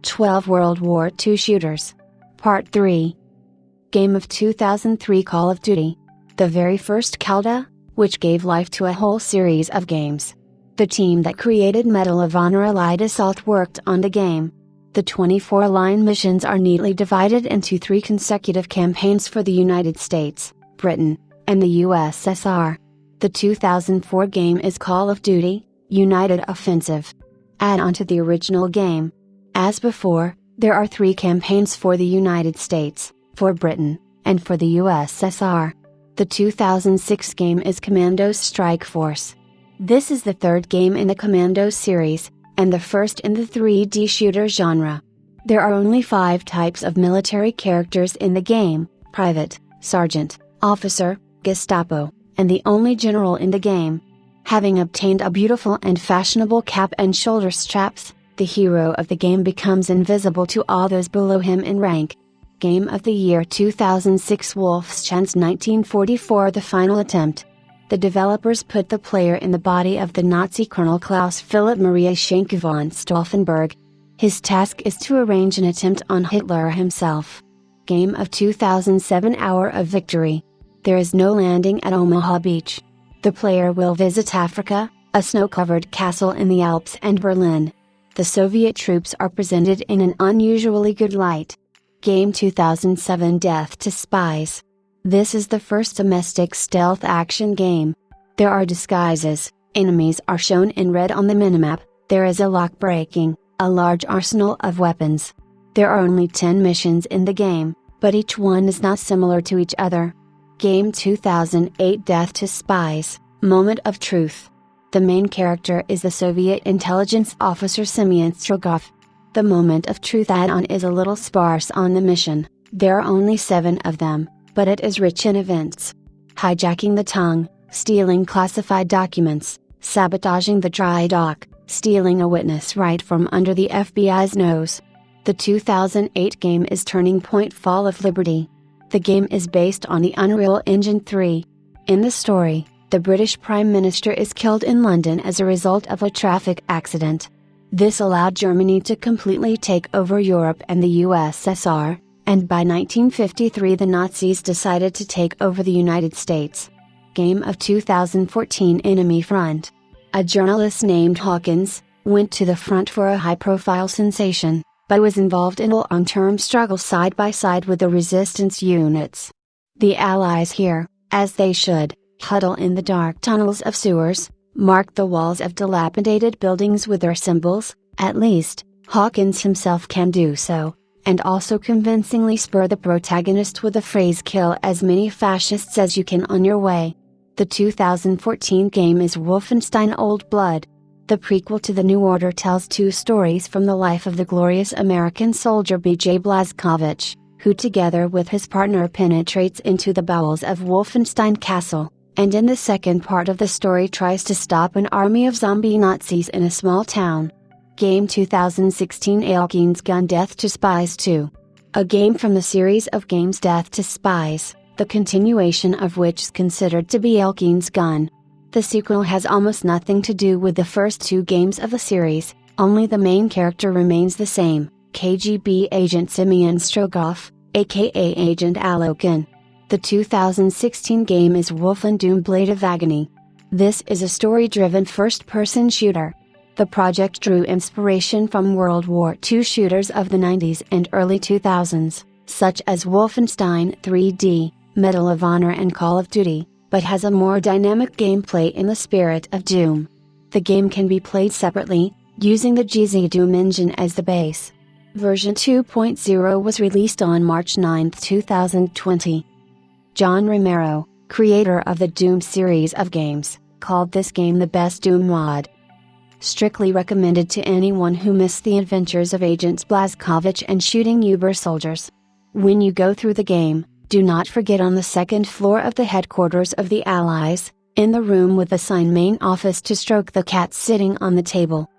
12 World War II Shooters. Part 3. Game of 2003 Call of Duty. The very first CALDA, which gave life to a whole series of games. The team that created Medal of Honor Allied Assault worked on the game. The 24 line missions are neatly divided into 3 consecutive campaigns for the United States, Britain, and the USSR. The 2004 game is Call of Duty: United Offensive. Add-on to the original game. As before, there are 3 campaigns for the United States, for Britain, and for the USSR. The 2006 game is Commandos Strike Force. This is the 3rd game in the Commandos series, and the first in the 3D shooter genre. There are only 5 types of military characters in the game: Private, Sergeant, Officer, Gestapo, and the only General in the game. Having obtained a beautiful and fashionable cap and shoulder straps, the hero of the game becomes invisible to all those below him in rank. Game of the Year 2006 Wolfenstein's 1944 The final attempt. The developers put the player in the body of the Nazi Colonel Klaus Philipp Maria Schenke von Stauffenberg. His task is to arrange an attempt on Hitler himself. Game of 2007 Hour of Victory. There is no landing at Omaha Beach. The player will visit Africa, a snow-covered castle in the Alps, and Berlin. The Soviet troops are presented in an unusually good light. Game 2007 Death to Spies. This is the first domestic stealth action game. There are disguises, enemies are shown in red on the minimap, there is a lock breaking, a large arsenal of weapons. There are only 10 missions in the game, but each one is not similar to each other. Game 2008 Death to Spies, Moment of Truth. The main character is the Soviet intelligence officer Semyon Stroganov. The Moment of Truth add-on is a little sparse on the mission, there are only 7 of them, but it is rich in events. Hijacking the tongue, stealing classified documents, sabotaging the dry dock, stealing a witness right from under the FBI's nose. The 2008 game is Turning Point: Fall of Liberty. The game is based on the Unreal Engine 3. In the story, the British Prime Minister is killed in London as a result of a traffic accident. This allowed Germany to completely take over Europe and the USSR, and by 1953 the Nazis decided to take over the United States. Game of 2014 Enemy Front. A journalist named Hawkins went to the front for a high-profile sensation, but was involved in a long-term struggle side by side with the resistance units. The Allies here, as they should, huddle in the dark tunnels of sewers, mark the walls of dilapidated buildings with their symbols. At least, Hawkins himself can do so, and also convincingly spur the protagonist with the phrase "kill as many fascists as you can on your way." The 2014 game is Wolfenstein Old Blood. The prequel to The New Order tells 2 stories from the life of the glorious American soldier B.J. Blazkowicz, who together with his partner penetrates into the bowels of Wolfenstein Castle, and in the second part of the story tries to stop an army of zombie Nazis in a small town. Game 2016 Elkins Gun Death to Spies 2. A game from the series of games Death to Spies, the continuation of which is considered to be Elkins Gun. The sequel has almost nothing to do with the first 2 games of the series, only the main character remains the same, KGB agent Semyon Stroganov, aka Agent Alokin. The 2016 game is Wolfendoom Blade of Agony. This is a story-driven first-person shooter. The project drew inspiration from World War II shooters of the 90s and early 2000s, such as Wolfenstein 3D, Medal of Honor and Call of Duty, but has a more dynamic gameplay in the spirit of Doom. The game can be played separately, using the GZ Doom engine as the base. Version 2.0 was released on March 9, 2020. John Romero, creator of the Doom series of games, called this game the best Doom mod. Strictly recommended to anyone who missed the adventures of Agents Blazkowicz and shooting Uber soldiers. When you go through the game, do not forget on the 2nd floor of the headquarters of the Allies, in the room with the sign main office, to stroke the cat sitting on the table.